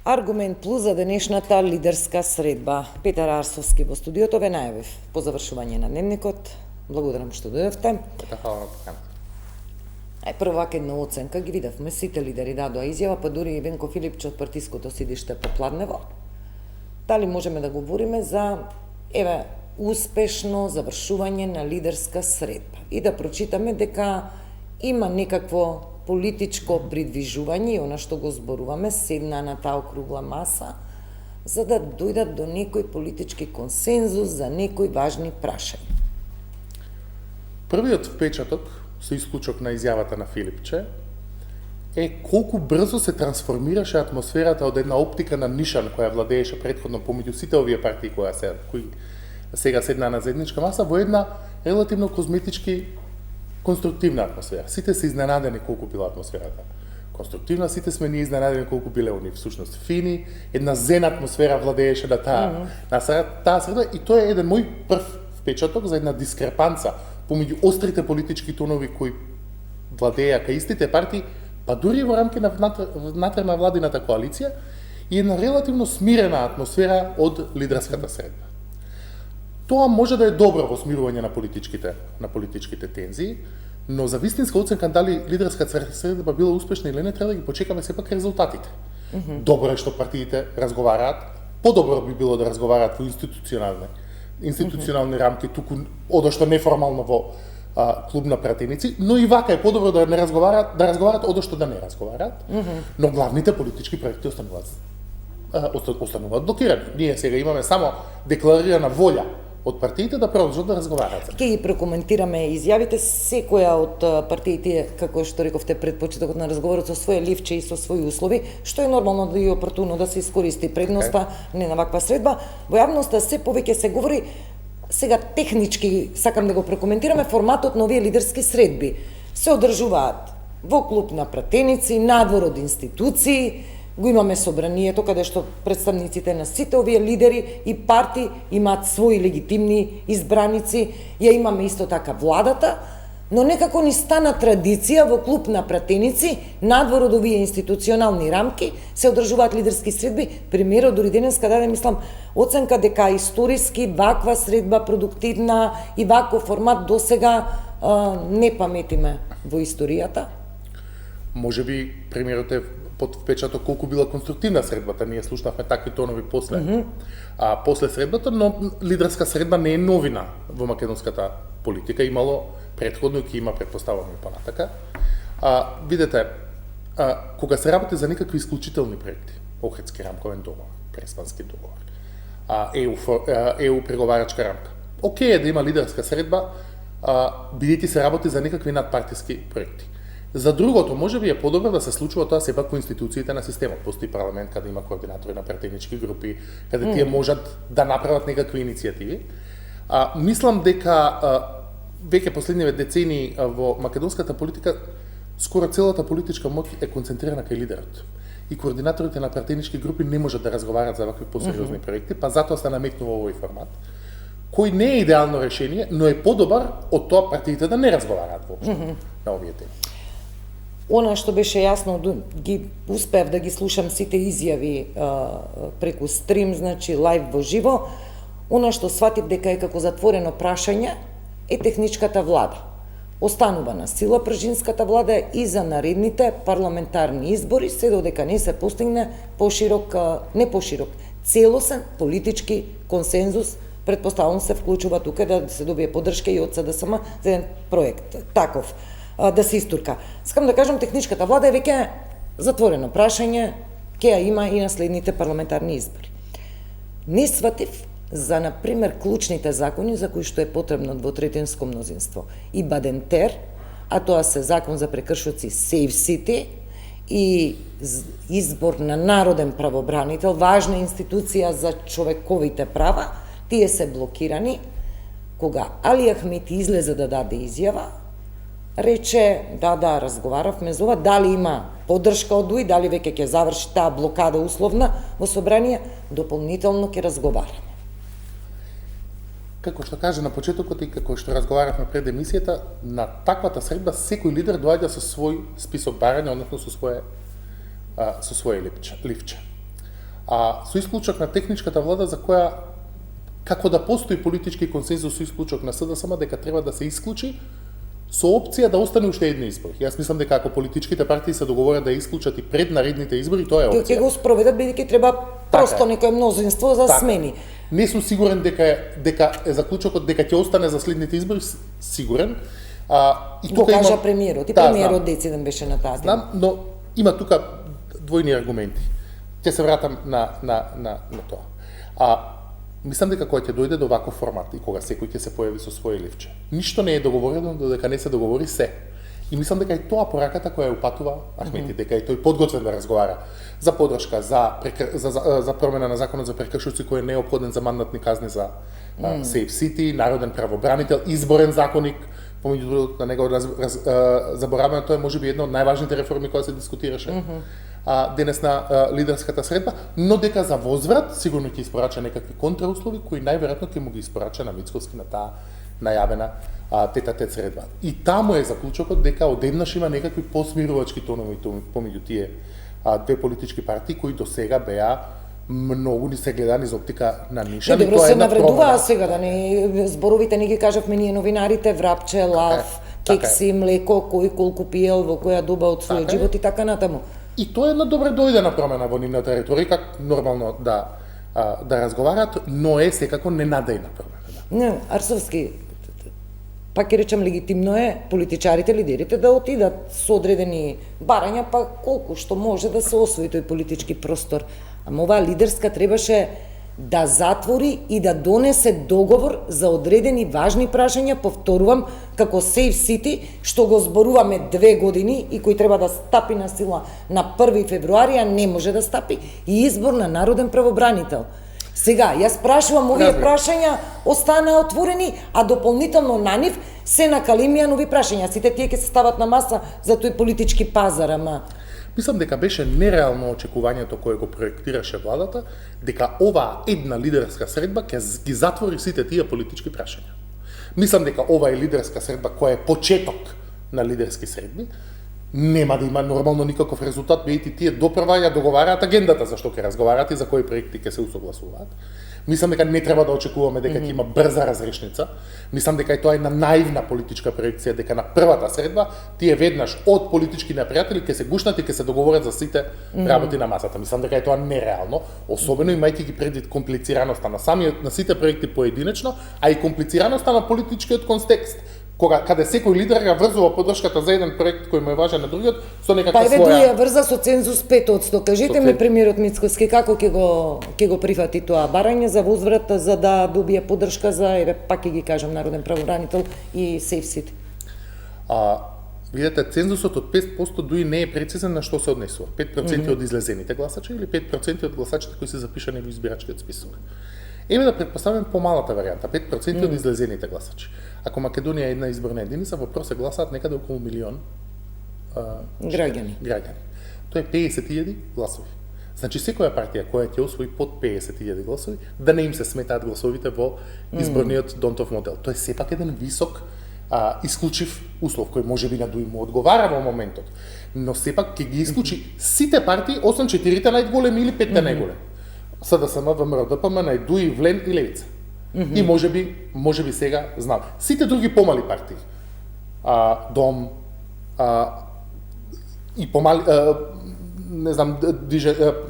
Аргумент плюс за денешната лидерска средба. Петар Арсовски во студиото ве најавив по завршување на дневникот. Благодарам што дојдовте. Хвала на поканата. Прво вака една оценка ги видовме, сите лидери дадоа изјава, па дури и Венко Филипче од партиското сидиште попладнево. Дали можеме да говориме за успешно завршување на лидерска средба и да прочитаме дека има некакво политичко придвижување, она што го зборуваме, седна на таа округла маса, за да дојдат до некој политички консензус за некои важни прашања. Првиот впечаток, со исклучок на изјавата на Филипче, е колку брзо се трансформираше атмосферата од една оптика на нишан која владееше претходно помеѓу сите овие партии кои сега седна на заедничка маса во една релативно козметички конструктивна атмосфера. Сите се изненадени колку била атмосферата конструктивна, сите сме ние изненадени колку биле они всушност фини, една зена атмосфера владееше на таа среда и тоа е еден мој прв впечаток за една дискрепанца помеѓу острите политички тонови кои владееа кај истите партии, па дури во рамки на внатре на владината коалиција и една релативно смирена атмосфера од лидерската средба. Тоа може да е добро во смирување на политичките тензии, но за вистинска оценка дали лидерската средба била успешна или не, треба да ги почекаме сепак резултатите. Добро е што партиите разговараат, подобро би било да разговараат во институционални рамки, туку одошто неформално во клуб на пратеници, но и вака е подобро да не разговараат одошто да не разговараат, но главните политички проекти остануваат блокирани. Ние сега имаме само декларирана волја од партиите да продолжат да разговараат. Ке ги прокоментираме изјавите, секоја од партиите, како што рековте пред почетокот на разговорот, со своје ливче и со своји услови, што е нормално да и опортуно да се искористи предноста не на ваква средба. Во јавноста се повеќе се говори, сега технички сакам да го прокоментираме, форматот на овие лидерски средби се одржуваат во клуб на пратеници, надвор од институции, го имаме собранието каде што представниците на сите овие лидери и партии имаат своји легитимни избраници, ја имаме исто така владата, но некако ни стана традиција во клуб на пратеници, надвор од овие институционални рамки, се одржуваат лидерски средби. Премиерот дури денеска даде, мислам, оценка дека историски ваква средба продуктивна и ваков формат досега не паметиме во историјата. Можеби премиерот е под впечаток колку била конструктивна средбата. Ние слушнавме такви тонови после средбата, но лидерска средба не е новина во македонската политика. Имало претходно и ќе има, претпоставувам и понатака. Видете, кога се работи за некакви исклучителни проекти, Охридски рамковен договор, Преспански договор, ЕУ преговарачка рамка, окей е да има лидерска средба, бидејќи се работи за некакви надпартиски проекти. За другото, можеби е подобро да се случува тоа сепак во институциите на системот. Постои парламент каде има координатори на пратенички групи, каде тие можат да направат некакви иницијативи. Мислам дека веќе последниве децении во македонската политика скоро целата политичка моќ е концентрирана кај лидерот. И координаторите на пратенички групи не можат да разговараат за вакви посериозни проекти, па затоа се наметнува овој формат, кој не е идеално решение, но е подобар од тоа партиите да не разговараат воопшто на овие теми. Она што беше јасно, ги успеав да ги слушам сите изјави преку стрим, значи лайв во живо, она што сватив дека е како затворено прашање е техничката влада. Останува на сила пржинската влада и за наредните парламентарни избори, се додека не се постигне целосен политички консензус, предпоставам се вклучува тука да се добие поддршка и од СДСМ за еден проект таков да се истурка. Скам да кажам, техничката влада е веќе затворено прашање, ќе ја има и на следните парламентарни избори. Не сватив за, например, клучните закони за кои што е потребно двотретинско мнозинство и Бадентер, а тоа се закон за прекршоци Сейф Сити и избор на народен правобранител, важна институција за човековите права, тие се блокирани. Кога Али Ахмети излезе да даде изјава, рече, да, разговаравме за ова, дали има поддршка од УИ, дали веќе ќе заврши таа блокада условна во собрание, дополнително ќе разговараме. Како што кажа на почетокот и како што разговаравме пред емисијата, на таквата средба секој лидер доаѓа со свој список барања, односно со свое ливче. Со исклучок на техничката влада за која како да постои политички консензус со исклучок на СДСМ дека треба да се исклучи со опција да остане уште едни избори. Јас мислам дека ако политичките партии се договорат да исклучат и пред наредните избори, тоа е опција. Ќе го спроведат бидејќи треба просто некое мнозинство за смени. Не сум сигурен дека е заклучокот дека ќе остане за следните избори, сигурен. И тука кажа премиерот, и премиерот дециден беше на таа тема. Но има тука двојни аргументи. Ќе се вратам на тоа. Мислам дека кога ќе дојде до ваков формат и кога секој ќе се појави со своје ливче, ништо не е договорено додека не се договори се. И мислам дека и тоа пораката која ја упатува Ахмети, дека и тој подготвен да разговара за поддршка, за промена на законот за прекршоци кој е неопходен за мандатни казни за Safe City, народен правобранител, изборен законник, помеѓу другото на него забораваме, тоа е можеби една од најважните реформи која се дискутираше денес на лидерската средба, но дека за возврат сигурно ќе испорача некакви контрауслови кои најверојатно ќе му ги испорача на Мицковски на таа најавена тет-а-тет средба. И таму е заклучокот дека одеднаш има некакви посмирувачки тонови помеѓу тие две политички партии кои до сега беа многу ни се гледани за оптика на ниша. Добро се навредуваа сега, да не зборовите не ги кажавме ние новинарите, врапче, лав, кекси, млеко, кој колку пиел, во која доба од својот живот и така натаму. И тоа е една добре дојдена промена во нивната риторика, нормално да разговарат, но е секако ненадејна промена. Не, Арсовски, пак ќе речам легитимно е политичарите, лидерите да отидат со одредени барања, па колку што може да се освои тој политички простор. Ама оваа лидерска требаше да затвори и да донесе договор за одредени важни прашања, повторувам, како Safe City, што го зборуваме 2 години и кој треба да стапи на сила на 1 февруари, а не може да стапи, и избор на народен правобранител. Сега, јас прашувам, овие прашања останаа отворени, а дополнително на нив се накалимија нови прашања. Сите тие ќе се стават на маса за тој политички пазар, ама... Мислам дека беше нереално очекувањето кое го проектираше владата, дека оваа една лидерска средба ќе ги затвори сите тие политички прашања. Мислам дека ова е лидерска средба која е почеток на лидерски средби, нема да има нормално никаков резултат, бидејќи тие допрва ја договараат агендата за што ќе разговараат и за кои проекти ќе се усогласуваат. Мислам дека не треба да очекуваме дека ќе има брза разрешница. Мислам дека и тоа е една наивна политичка проекција, дека на првата средба тие веднаш од политички непријатели ќе се гушнат и ќе се договорат за сите работи на масата. Мислам дека е тоа нереално, особено имајќи ги предвид комплицираноста на сите проекти поединечно, а и комплицираноста на политичкиот контекст. Каде секој лидер ја врзува поддршката за еден проект кој му е важен на другиот со некаква своја... Па ја врза со цензус 5%. Кажете ми премиерот Мицковски како ќе го прифати тоа барање за возврат за да добие поддршка за пак ќе ги кажам народен правобранител и Safe City. Видете, цензусот од 5% дуи не е прецизен на што се однесува. 5% од излезените гласачи или 5% од гласачите кои се запишани во избирачкиот список. Еве да предпоставим помалата варијанта, 5% од излезените гласачи. Ако Македонија е една изборна единица, во просек гласаат некаде околу милион граѓани. Тоа е 50.000 гласови. Значи секоја партија која ќе освои под 50.000 гласови, да не им се сметаат гласовите во изборниот Донтов модел. Тоа е сепак еден висок исклучив услов кој можеби на дуи му одговара во моментот, но сепак ќе ги исклучи сите партии освен 4 најголеми или 5 најголеми. СДСМ, ВМРО, ДПМН, ДУИ, ВЛЕН и Левица. И можеби сега знам. Сите други помали партии, ДОМ, и помали, не знам,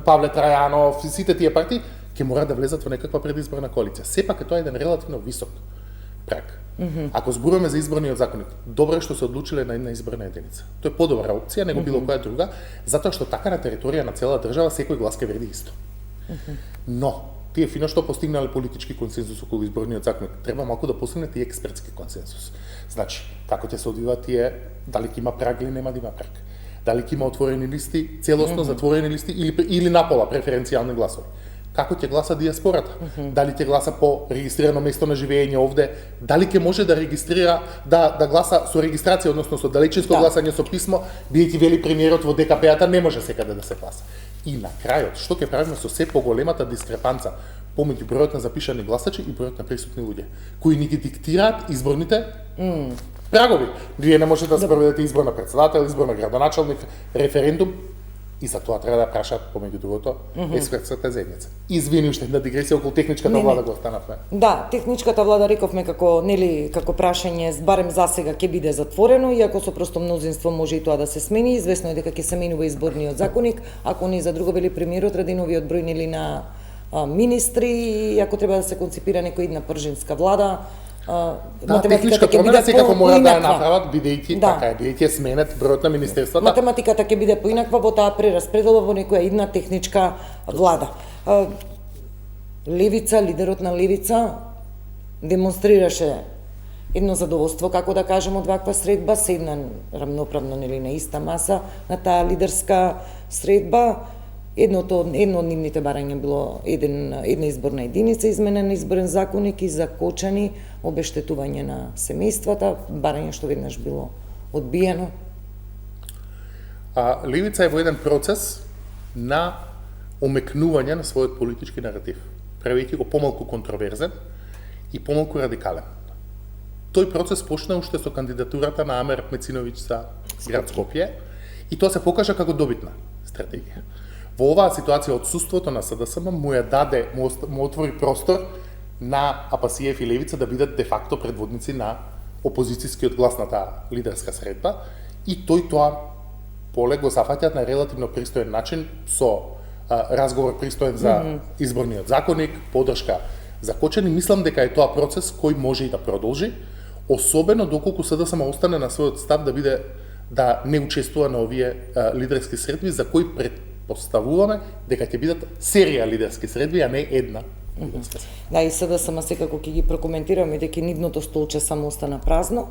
Павле Трајанов, сите тие партии ќе мора да влезат во некаква предизборна коалиција. Сепак е тоа еден релативно висок праг. Ако зборуваме за изборниот законник, добро е што се одлучиле на една изборна единица. Тоа е подобра опција него било која друга, затоа што така на територија на цела држава секој глас ќе вреди исто. Но тие фино што постигнале политички консензус околу изборниот законник, треба малку да постигнат и експертски консензус. Значи, како ќе се одвиваат тие, дали ќе има праг или нема да има праг. Дали ќе има отворени листи, целосно затворени листи или напола преференцијални гласови. Како ќе гласа диаспората? Дали ќе гласа по регистрирано место на живење овде? Дали ќе може да регистрира да гласа со регистрација, односно со далечинско гласање со писмо, бидејќи вели премиерот во ДКП-ата не може секаде да се гласа. И на крајот, што ќе правиме со се поголемата дискрепанца помеѓу бројот на запишани гласачи и бројот на присутни луѓе, кои ни ги диктираат изборните прагови. Вие не можете да спроведете избор на председател, избор на градоначалник, референдум, и за тоа треба да прашаат помеѓу другото експертската заедница. Извини уште една дигресија околу техничката влада го останавме. Да, техничката влада рековме како како прашање барем за сега ќе биде затворено, иако со просто мнозинство може и тоа да се смени. Известно е дека ќе се менува изборниот законник, ако не за друго вели премиерот Радиновиот број нели на министри, и ако треба да се конципира некоја една пржинска влада, математиката ќе биде секако мора да ја направат бидејќи така е, бидејќи сменет бројот на министерствата. Математиката ќе биде поинаква во таа прераспределба во некоја една техничка влада. Левица, лидерот на Левица демонстрираше едно задоволство, како да кажем, од ваква средба, седна рамноправно нели на иста маса на таа лидерска средба. Едно од нивните барања било една изборна единица, изменен на изборен законник и закочани обештетување на семејствата, барање што веднаш било одбиено. Левица е во еден процес на омекнување на својот политички наратив, правејќи го помалку контроверзен и помалку радикален. Тој процес почна уште со кандидатурата на Амер Мециновиќ за град Скопје и тоа се покажа како добитна стратегија. Во оваа ситуација отсуството на СДСМ му ја даде, му отвори простор на Апасиев и Левица да бидат де факто предводници на опозицијскиот глас на таа лидерска средба и тој тоа поле го зафаќаат на релативно пристоен начин со разговор пристоен за изборниот законник, поддршка за Кочани. Мислам дека е тоа процес кој може и да продолжи, особено доколку СДСМ остане на својот став да не учествува на овие лидерски средби за кои поставуваме дека ќе бидат серија лидерски средби, а не една лидерска средба. Да, и СДСМ секако ќе ги прокоментираме дека нивното столче само остана празно.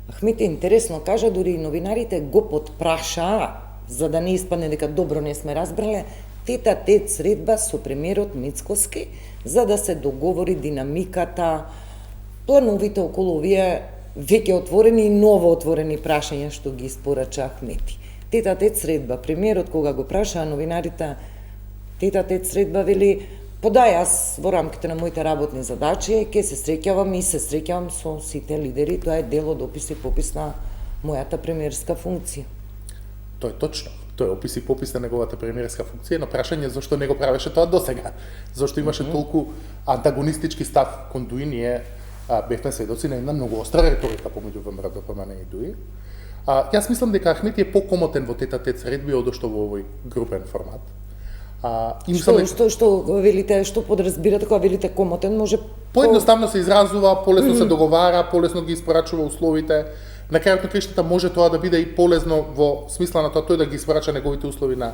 Ахмет интересно кажа, дури и новинарите го подпраша, за да не испадне дека добро не сме разбрале, тет-а-тет средба со премиерот Мицкоски, за да се договори динамиката, плановите околу овие веќе отворени и ново отворени прашања што ги испорача Ахмети. Тет-а-тет средба, премиерот кога го прашаа новинарите, тет-а-тет средба вели, јас во рамките на моите работни задачи ќе се среќавам и се среќавам со сите лидери, тоа е дел од опис и попис на мојата премиерска функција. Тоа е точно. Тоа е опис и попис на неговата премиерска функција, но прашање зошто не го правеше тоа досега. Зошто имаше толку антагонистички став кон ДУИ, ние бевме сведоци на една многу остра реторика помеѓу ВМРО, ДПМН и ДУИ. Јас мислам дека Ахмети е покомотен во тет-а-тет средби одошто во овој групен формат. Што велите, што подразбирате кога велите комотен, може поедноставно се изразува, полесно се договара, полесно ги испорачува условите. На крајот на краиштата може тоа да биде и полезно во смисла на тоа тој да ги испорача неговите услови на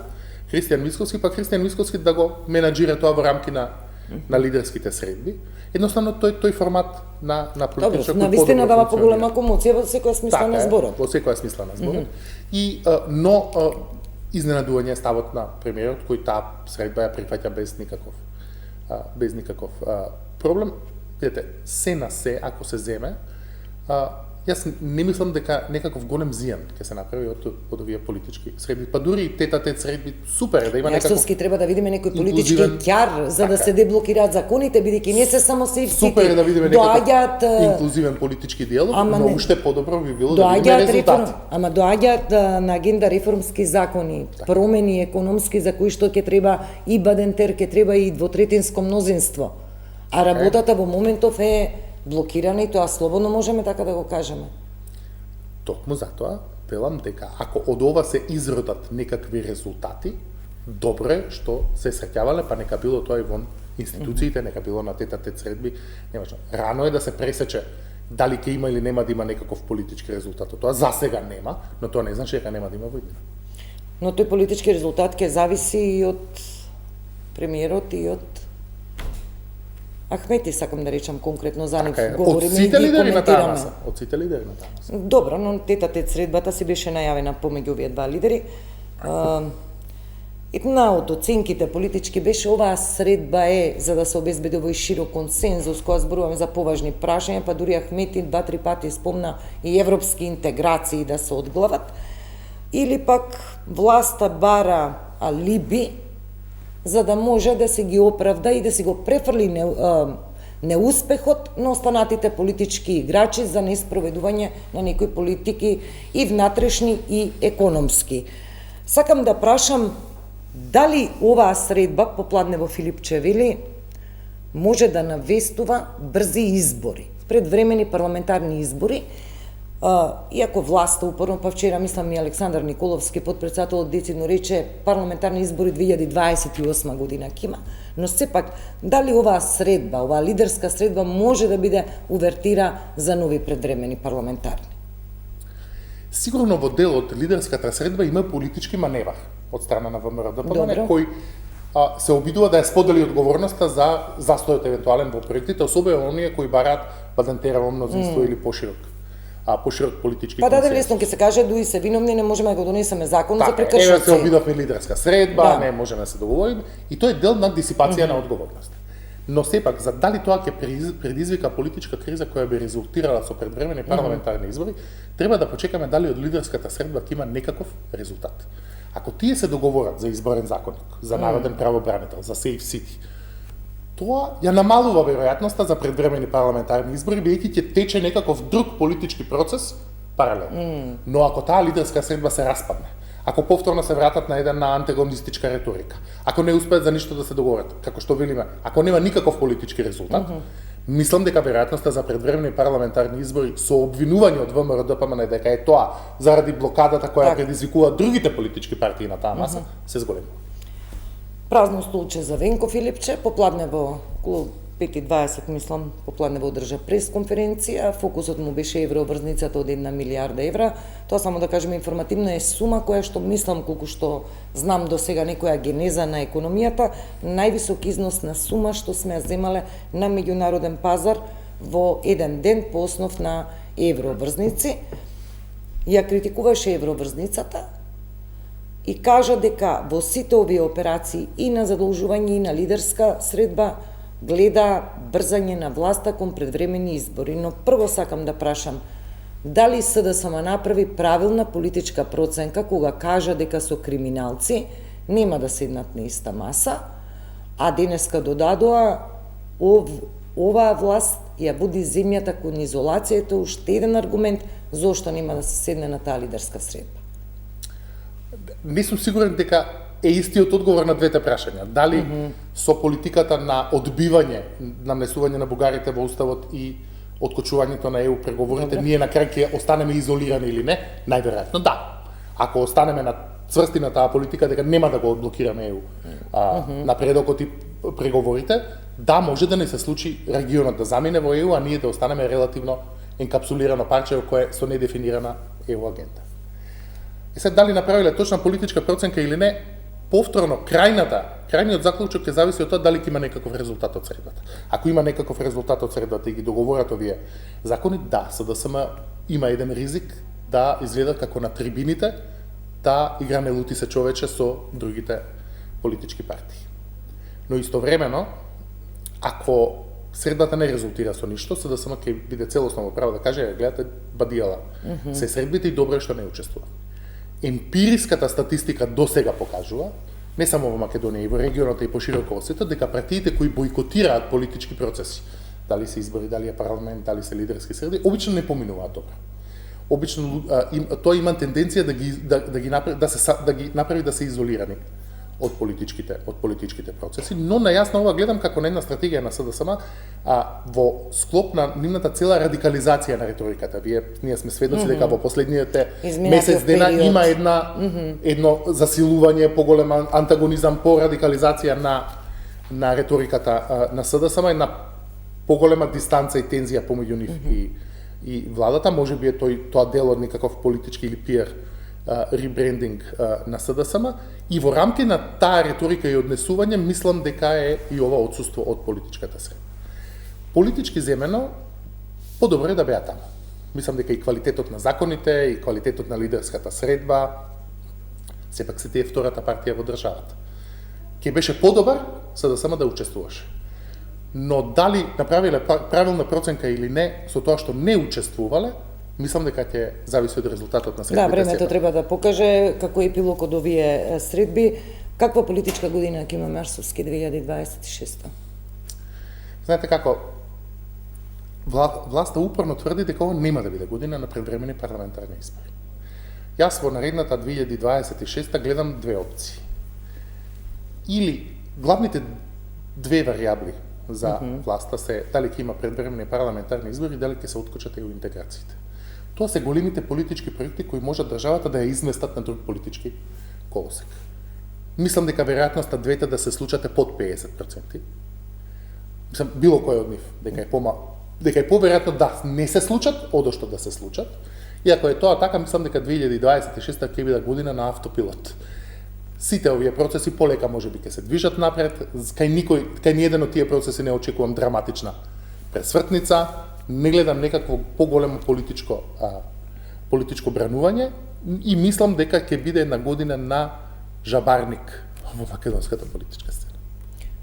Христијан Мицкоски, па Христијан Мицкоски да го менаџира тоа во рамки на лидерските средби. Едноставно тој формат на политичко на вистина дава поголема комоција во секоја смисла на зборот. Во секоја смисла на зборот. И изненадување ставот на премиерот кој таа средба ја прифаќа без никаков проблем. Видете, се на се ако се земе, јас не мислам дека некаков голем зијан ќе се направи од овие политички средби. Па дури и тет-а-тет средби супер е да има некаков. Јасовски треба да видиме некој политички ќар за да се деблокираат законите, бидејќи не се само сивците. Супер е да видиме некаков инклузивен политички диалог, но уште подобро би било да видиме резултати. Ама доаѓаат на агенда реформски закони, промени економски за кои што ќе треба и Бадентер, ќе треба и двотретинско мнозинство. А работата во моментов е блокирана и тоа слободно можеме така да го кажеме. Токму затоа велам дека ако од ова се изродат некакви резултати, добро е што се среќавале, па нека било тоа и во институциите, нека било на тет-а-тет средби, немажно. Рано е да се пресече дали ќе има или нема да има некаков политички резултат. Тоа за сега нема, но тоа не значи дека нема да има во иднина. Но тој политички резултат ќе зависи и од премиерот и од Ахмети, сакам да речам конкретно за нив говориме и ги коментираме. Од сите лидери на таа маса. Добро, но тет-а-тет средбата си беше најавена помеѓу овие два лидери. Една од оценките политички беше оваа средба е за да се обезбеди овој широк консензус кога зборуваме за поважни прашања, па дури Ахмети 2-3 пати спомна и европски интеграции да се одглават, или пак власта бара алиби за да може да се ги оправда и да се го префрли неуспехот на останатите политички играчи за неспроведување на некои политики и внатрешни и економски. Сакам да прашам дали оваа средба попладне во Филипче вели може да навестува брзи избори, предвремени парламентарни избори, иако власта упорно, па вчера мислам и Александар Николовски, подпредседател, децидно рече парламентарни избори 2028 година ќе има, но сепак дали оваа средба, оваа лидерска средба може да биде увертира за нови предвремени парламентарни? Сигурно во дел од лидерската средба има политички маневар од страна на ВМРО-ДПМН, кој се обидува да ја сподели одговорноста за застојот евентуален во проектите, особено оние кои бараат падантераво мнозинство или поширок политички консенсус. Па да, лесно ќе се каже, дуи се виновни, не можеме да го донесеме закон за прекршоци. Еве се обидовме лидерска средба, не можеме да се договориме, и тоа е дел на дисипација на одговорност. Но сепак, за дали тоа ќе предизвика политичка криза која би резултирала со предвремени парламентарни избори, треба да почекаме дали од лидерската средба ќе има некаков резултат. Ако тие се договорат за изборен законник, за народен правобранител, за Safe City, тоа ја намалува веројатноста за предвремени парламентарни избори, бидејќи ќе тече некаков друг политички процес паралелно. Но ако таа лидерска средба се распадне, ако повторно се вратат на една антагонистичка реторика, ако не успеат за ништо да се договорат, како што велиме, ако нема никаков политички резултат, мислам дека веројатноста за предвремени парламентарни избори со обвинување од ВМРО-ДПМН дека е тоа заради блокадата која предизвикува другите политички партии на таа маса, се зголемува. Празно столче за Венко Филипче, попладне во околу 5:20, мислам, попладне во одржа пресконференција, фокусот му беше еврообврзницата од 1 милиарда евра. Тоа само да кажеме информативна е сума која што мислам колку што знам до сега некоја генеза на економијата, највисок износ на сума што сме ја земале на меѓународен пазар во еден ден по основ на еврообврзници. Ја критикуваше еврообврзницата и кажа дека во сите овие операции и на задолжување и на лидерска средба гледа брзање на власта кон предвремени избори. Но прво сакам да прашам, дали СДСМ направи правилна политичка проценка кога кажа дека со криминалци нема да седнат на иста маса, а денеска додадоа оваа власт ја буди земјата кон изолацијата, уште еден аргумент зошто нема да се седне на таа лидерска средба. Не сум сигурен дека е истиот одговор на двете прашања. Дали со политиката на одбивање, намесување на бугарите во уставот и откочувањето на ЕУ преговорите, ние на крај ќе останеме изолирани или не? Најверојатно да. Ако останеме на цврсти на таа политика дека нема да го одблокираме ЕУ напредокот и преговорите, да, може да не се случи регионот да замине во ЕУ, а ние да останеме релативно енкапсулирано парче во кое со недефинирана ЕУ агента. И сега дали направиле точна политичка проценка или не, повторно крајниот заклучок ќе зависи од тоа дали ќе има некаков резултат од средбата. Ако има некаков резултат од средбата и ги договорат овие закони, да, СДСМ има еден ризик да изгледа како на трибините да игра не лути се човече со другите политички партии. Но истовремено, ако средбата не резултира со ништо, СДСМ ќе биде целосно во право да каже, гледате, бадијала се средбите и добро е што не учествува. Емпириската статистика до сега покажува, не само во Македонија и во регионот и пошироко во светот, дека партиите кои бойкотираат политички процеси, дали се избори, дали е парламент, дали се лидерски среди, обично не поминуваат добро. Обично тоа има тенденција да ги направи да се изолирани од политичките процеси, но на јас на ова гледам како на една стратегија на СДСМ во склоп на нивната цела радикализација на реториката. Ние сме сведоци дека во последните месец дена има едно засилување, поголем антагонизам, по радикализација на реториката на СДСМ и на поголема дистанца и тензија помеѓу нив и владата. Можеби е тоа дел од некаков политички или пиар ребрендинг на СДСМ, и во рамки на таа реторика и однесување мислам дека е и ова отсуство од политичката средба. Политички земено, подобро е да беа таму. Мислам дека и квалитетот на законите, и квалитетот на лидерската средба, сепак се тие втората партија во државата. Ке беше подобар СДСМ да учествуваше. Но дали направиле правилна проценка или не со тоа што не учествувале, мислам дека ќе зависи од резултатот на средбите. Да, времето треба да покаже како епилог од овие средби, Каква политичка година ќе имаме Арсовски 2026? Знаете како, власта упорно тврди дека ова нема да биде година на предвремени парламентарни избори. Јас во наредната 2026 гледам две опции. Или главните две варијабли за власта се дали ќе има предвремени парламентарни избори, дали ќе се откочат EU интеграциите. Тоа се големите политички проекти кои можат државата да ја изместат на друг политички колосек. Мислам дека веројатноста двете да се случат е под 50%. Мислам, било кој од нив, дека е поверојатно да не се случат, одошто да се случат. И ако е тоа така, мислам дека 2026 ќе биде година на автопилот. Сите овие процеси полека можеби ќе се движат напред, кај ниеден од тие процеси не очекувам драматична пресвртница, не гледам некакво поголемо политичко бранување и мислам дека ќе биде една година на жабарник во македонската политичка сцена.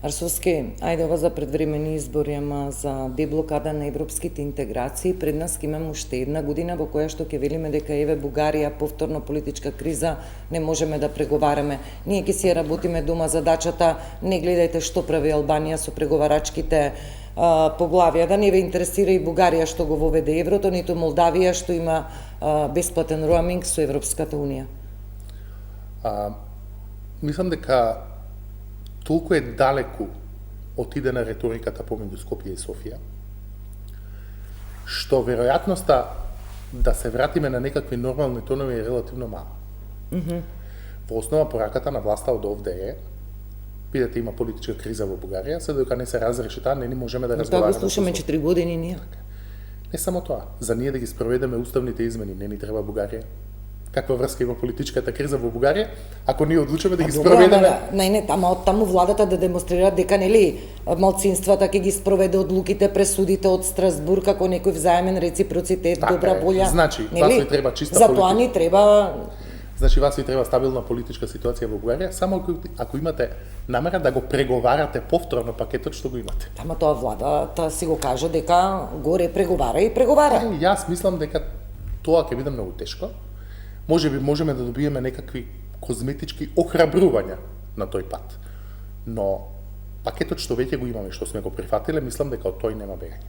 Арсовски, ајде ова за предвремени избори, ама за деблокада на европските интеграции, пред нас ќе имаме уште една година во која што ќе велиме дека еве Бугарија повторно политичка криза, не можеме да преговараме. Ние ќе си ја работиме дома задачата, не гледајте што прави Албанија со преговарачките поглавија, да не ве интересира и Бугарија што го воведе еврото, ниту Молдавија што има бесплатен роаминг со Европската унија. Мислам дека толку е далеку отидена реториката помеѓу Скопје и Софија, што веројатноста да се вратиме на некакви нормални тонови е релативно мала. Во основа пораката на власта од овде е, видите има политичка криза во Бугарија, се додека не се разреши таа, не ни можеме да разговараме. Тоа го слушаме 4 години ние. Не само тоа, за ние да ги спроведеме уставните измени, не ни треба Бугарија. Каква врска има политичката криза во Бугарија, ако ние одлучиме да ги спроведеме? Не, таму владата да демонстрира дека нели малцинствата ќе ги спроведе одлуките, пресудите од Страсбург како некој взаемен реципроцитет, така добра волја. Значи, вас ви треба чиста политика. За тоа ни треба. Значи, вас ви треба стабилна политичка ситуација во Бугарија, само ако имате намера да го преговарате повторно пакетот што го имате. Ама тоа владата си го кажа дека горе преговара и преговара. Јас мислам дека тоа ќе биде многу тешко. Можеби можеме да добиеме некакви козметички охрабрувања на тој пат. Но пакетот што веќе го имаме, што сме го прифатиле, мислам дека од тој нема бегање.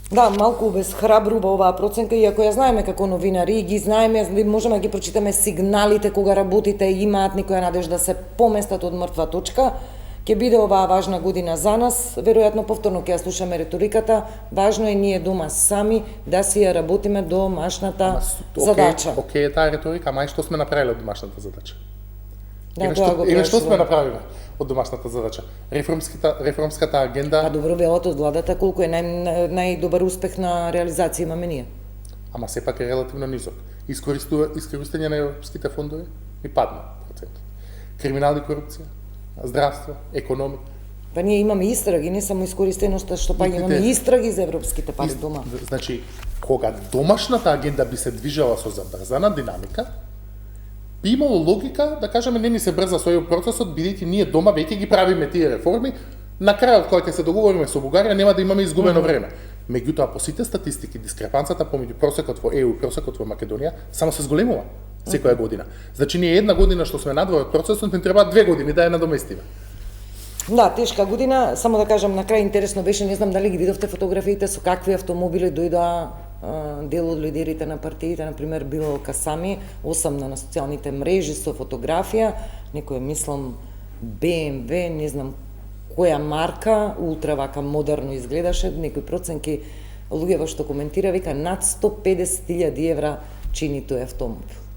Да, малку обезхрабрува оваа проценка, иако ја знаеме како новинари, ги знаеме, можеме да ги прочитаме сигналите кога работите имаат некоја надежда да се поместат од мртва точка. Ќе биде оваа важна година за нас, веројатно повторно ќе ја слушаме реториката, важно е ние дома сами да си ја работиме домашната задача. Океј е таа реторика, мај што сме направиле од домашната задача? Да, што сме направиле од домашната задача? Реформската агенда... Па добро, белото од владата, колку е најдобар успех на реализација имаме ние? Ама сепак е релативно низок. Искористење на европските фондови и падна процентот. Криминал и корупција, здравство, економија. Па ние имаме истраги, не само искористеноста што па имаме истраги за европските пари дома. Значи, кога домашната агенда би се движела со забрзана динамика, би имало логика да кажеме не ни се брза со овој процесот, бидејќи ние дома веќе ги правиме тие реформи, на крајот кога ќе се договориме со Бугарија нема да имаме изгубено време. Меѓутоа по сите статистики дискрепанцата помеѓу просекот во ЕУ и просекот во Македонија само се зголемува секоја година. Значи ние една година што сме надвор од процесот не треба 2 години да ја надоместиме. Да, тешка година, само да кажам на крај интересно беше, не знам дали ги видовте фотографиите со какви автомобили дојдоа дел од лидерите на партиите, например Било Касами, осамна на социјалните мрежи со фотографија, некој мислам BMW, не знам која марка, ултра вака модерно изгледаше, некои проценки луѓе што коментира вика над 150.000 евра чини тој автомобил.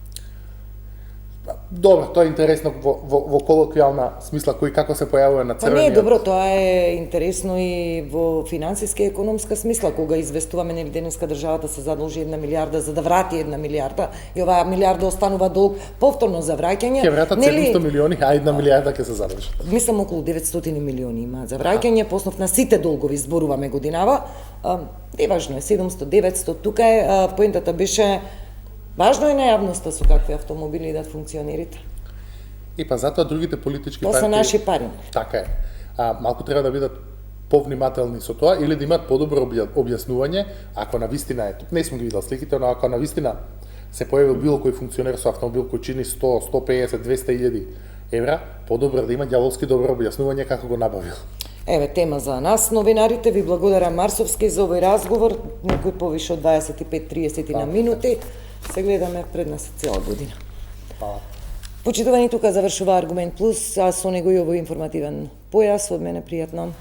Добро, тоа е интересно во колоквијална смисла кој како се појавува на црвениот. Па не, добро, тоа е интересно и во финансиска и економска смисла, кога известуваме нели денеска државата се задолжи 1 милиарда за да врати 1 милиарда и оваа милиарда останува долг повторно за враќање. Ќе вратат 700 милиони, а 1 милиарда ќе се задржи. Мислам околу 900 милиони има за враќање, по основ на сите долгови зборуваме годинава. Не важно е 700, 900, тука е поентата беше важно е на јавноста со какви автомобили идат функционерите. И па затоа другите политички партии... Тоа се наши пари. Така е. Малку треба да бидат повнимателни со тоа или да имаат подобро објаснување, ако навистина е, не сум ги видел сликите, но ако навистина се појави било кој функционер со автомобил кој чини 100, 150, 200 илјади евра, подобро да има ѓаволски добро објаснување како го набавил. Еве тема за нас, новинарите. Ви благодарам Марсовски за овој разговор, некој повише од 25-30 на минути. Се гледаме пред нас цела година. Хвала. Почитувани, тука завршува Аргумент Плюс, а со него и овој информативен појас. Од мене пријатно.